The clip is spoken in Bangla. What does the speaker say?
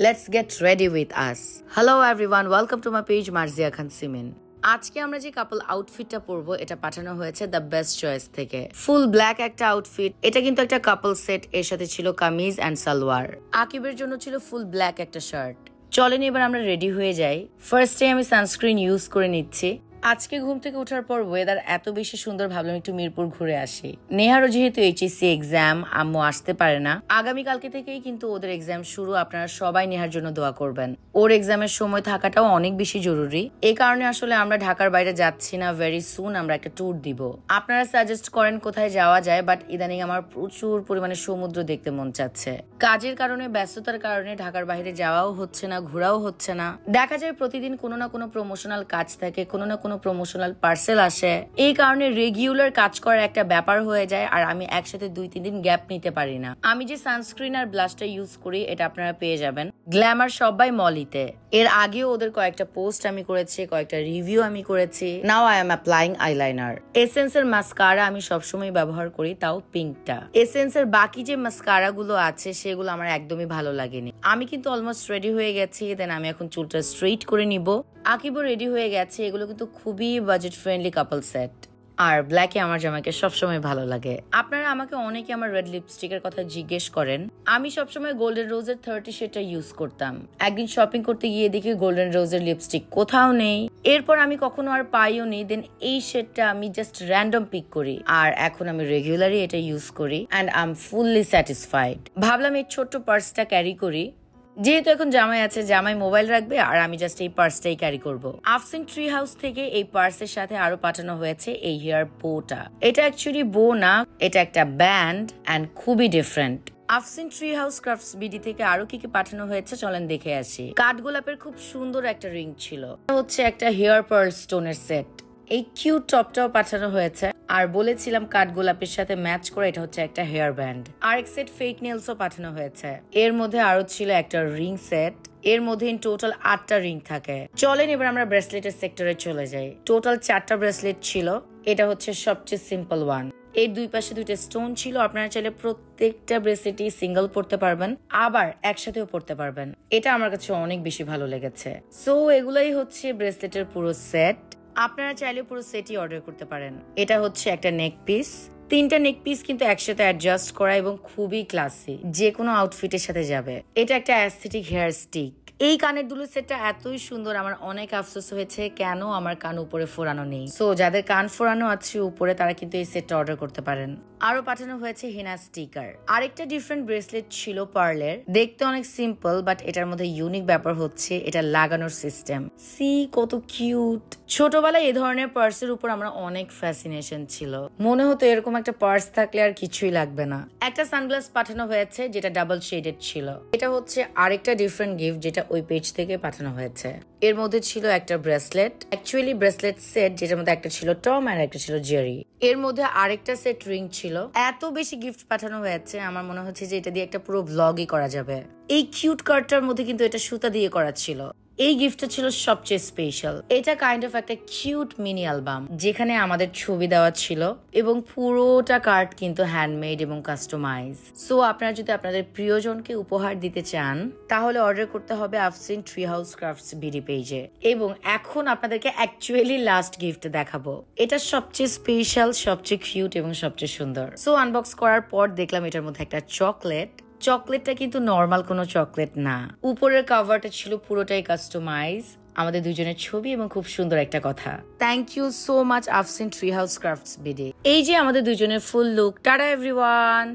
Let's get ready with us. Hello everyone, welcome to my page Marzia Khan Simin. আজকে আমরা যে কাপল আউটফিটটা পরবো এটা পাঠানো হয়েছে দ্য বেস্ট চয়েস থেকে। ফুল ব্ল্যাক একটা আউটফিট, এটা কিন্তু একটা কাপল সেট, এর সাথে ছিল কামিজ এন্ড সালোয়ার। আকিবের জন্য ছিল ফুল ব্ল্যাক একটা শার্ট। চলেন এবার আমরা রেডি হয়ে যাই। ফার্স্টে আমি সানস্ক্রিন ইউজ করে নিচ্ছি। আজকে ঘুম থেকে ওঠার পর ওয়েদার এত বেশি সুন্দর, ভাবলাম একটু মিরপুর ঘুরে আসি। নেহারও যেহেতু এইচএসসি এক্সাম, আম্মু আসতে পারে না। আগামীকালকে থেকেই কিন্তু ওদের এক্সাম শুরু। আপনারা সবাই নেহার জন্য দোয়া করবেন। ওর এক্সামের সময় থাকাটাও অনেক বেশি জরুরি। এই কারণে আসলে আমরা ঢাকার বাইরে যাচ্ছি না। ভেরি সুন আমরা একটা ট্যুর দিব। আপনারা সাজেস্ট করেন কোথায় যাওয়া যায়, বাট ইদানিং আমার প্রচুর পরিমাণে সমুদ্র দেখতে মন চাচ্ছে। কাজের কারণে, ব্যস্ততার কারণে ঢাকার বাইরে যাওয়াও হচ্ছে না, ঘোরাও হচ্ছে না। দেখা যায় প্রতিদিন কোনো না কোনো প্রমোশনাল কাজ থাকে, কোনো না কোনো প্রমোশনাল পার্সেল আসে। এই কারণে রেগুলার কাজ করার একটা ব্যাপার হয়ে যায়, আর আমি একসাথে 2-3 দিন গ্যাপ নিতে পারি না। আমি যে সানস্ক্রিন আর ব্লাশটা ইউজ করি এটা আপনারা পেয়ে যাবেন গ্ল্যামার সবাই মলিতে। এর আগেও ওদের কয়েকটা পোস্ট আমি করেছি, কয়েকটা রিভিউ আমি করেছি। Now I am applying eyeliner. এসেন্সের মাস্কারা আমি সবসময় ব্যবহার করি, তাও পিঙ্কটা। এসেন্সের বাকি যে মাস্কারা গুলো আছে সেগুলো আমার একদমই ভালো লাগেনি। আমি কিন্তু অলমোস্ট রেডি হয়ে গেছি। দেন আমি এখন চুলটা স্ট্রেইট করে নিব। আকিবও রেডি হয়ে গেছে। এগুলো কিন্তু খুবই বাজেট ফ্রেন্ডলি কাপল সেট। আর ব্ল্যাকে আমার জামাইকে সবসময় ভালো লাগে। আপনারা আমাকে অনেকে আমার রেড লিপস্টিকের কথা জিজ্ঞেস করেন। আমি সবসময় গোল্ডেন রোজের 30 শেডটা ইউজ করতাম। একদিন শপিং করতে গিয়ে দেখি গোল্ডেন রোজের লিপস্টিক কোথাও নেই। এরপর আমি কখনো আর পাইও নি। দেন এই শেডটা আমি জাস্ট র্যান্ডম পিক করি, আর এখন আমি রেগুলারই এটা ইউজ করি and I am fully satisfied. ভাবলাম এই ছোট্ট পার্সটা ক্যারি করি। যেহেতু এখন জামাই আছে, জামাই মোবাইল রাখবে আর আমি জাস্ট এই পার্সটাই ক্যারি করব। আফসিন ট্রি হাউস থেকে এই পার্সের সাথে আরো পাঠানো হয়েছে এই হেয়ার বোটা। এটা অ্যাকচুয়ালি বো না, এটা একটা ব্যান্ড এন্ড খুবই different. Afsin tree house crafts BD থেকে আরো কি কি পাঠানো হয়েছে চলেন দেখে আসি। কাঠগোলাপের খুব সুন্দর একটা রিং ছিল। হচ্ছে একটা হেয়ার পার্ল স্টোনের সেট। এই কিউট টপটাও পাঠানো হয়েছে। আর বলেছিলাম কাঠগোলাপের সাথে ম্যাচ করে এটা হচ্ছে একটা হেয়ার ব্যান্ড। আর এক সেট ফেক নেলসও পাঠানো হয়েছে। এর মধ্যে আরো ছিল একটা রিং সেট। এর মধ্যে টোটাল 8টা রিং থাকে। চলেন এবার আমরা ব্রেসলেটের সেক্টরে চলে যাই। টোটাল 4টা ব্রেসলেট ছিল। এটা হচ্ছে সবচেয়ে সিম্পল ওয়ান। এর দুই পাশে 2টা স্টোন ছিল। আপনারা চাইলে প্রত্যেকটা ব্রেসলেটই সিঙ্গেল পড়তে পারবেন, আবার একসাথেও পড়তে পারবেন। এটা আমার কাছে অনেক বেশি ভালো লেগেছে। সো এগুলাই হচ্ছে ব্রেসলেটের পুরো সেট। আপনারা চাইলে পুরো সেটই অর্ডার করতে পারেন। এটা হচ্ছে একটা নেক পিস। 3টা নেক পিস কিন্তু একসাথে অ্যাডজাস্ট করা এবং খুবই ক্লাসি, যে কোনো আউটফিটের সাথে যাবে। এটা একটা অ্যাস্থেটিক হেয়ার স্টিক। এই কানের দুলের সেটটা এতই সুন্দর, আমার অনেক আফসোস হয়েছে কেন আমার কান উপরে ফোরানো নেই। সো যাদের কান ফোরানো আছে উপরে তারা কিন্তু এই সেটটা অর্ডার করতে পারেন। আরো পাঠানো হয়েছে হেনা স্টিকার। আরেকটা ডিফারেন্ট ব্রেসলেট ছিল পার্লের। দেখতে অনেক সিম্পল, বাট এটার মধ্যে ইউনিক ব্যাপার হচ্ছে এটা লাগানোর সিস্টেম। সি কত কিউট। ছোটবেলায় এই ধরনের পার্সের উপর আমরা অনেক ফ্যাসিনেশন ছিল। মনে হতো এরকম একটা পার্স থাকলে আর কিছুই লাগবে না। একটা সানগ্লাস পাঠানো হয়েছে যেটা ডাবল শেডেড ছিল। এটা হচ্ছে আরেকটা ডিফারেন্ট গিফট যেটা ওই পেজ থেকে পাঠানো হয়েছে। এর মধ্যে ছিল একটা ব্রেসলেট, অ্যাকচুয়ালি ব্রেসলেট সেট, যেটার মধ্যে একটা ছিল টম আর একটা ছিল জেরি। এর মধ্যে আরেকটা সেট রিং ছিল। এত বেশি গিফট পাঠানো হয়েছে, আমার মনে হচ্ছে যে এটা দিয়ে একটা পুরো ব্লগই করা যাবে। এই কিউট কার্ডটার মধ্যে কিন্তু এটা সুতা দিয়ে করা ছিল। এই গিফটটা ছিল সবচেয়ে স্পেশাল। এটা কাইন্ড অফ একটা কিউট মিনি অ্যালবাম, যেখানে আমাদের ছবি দেওয়া ছিল এবং পুরোটা কার্ড কিন্তু হ্যান্ডমেড এবং কাস্টমাইজ। সো আপনারা যদি আপনাদের প্রিয়জনকে উপহার দিতে চান তাহলে অর্ডার করতে হবে আফসিন ট্রি হাউস ক্রাফটস বিডি পেজে। এবং এখন আপনাদেরকে অ্যাকচুয়ালি লাস্ট গিফট দেখাবো। এটা সবচেয়ে স্পেশাল, সবচেয়ে কিউট এবং সবচেয়ে সুন্দর। সো আনবক্স করার পর দেখলাম এটার মধ্যে একটা চকলেট। চকলেটটা কিন্তু নর্মাল কোনো চকলেট না। উপরের কভারটা ছিল পুরোটাই কাস্টমাইজ, আমাদের দুজনের ছবি এবং খুব সুন্দর একটা কথা। Thank you so much Afsin tree house crafts BD. এই যে আমাদের দুজনের ফুল লুক। Tata everyone.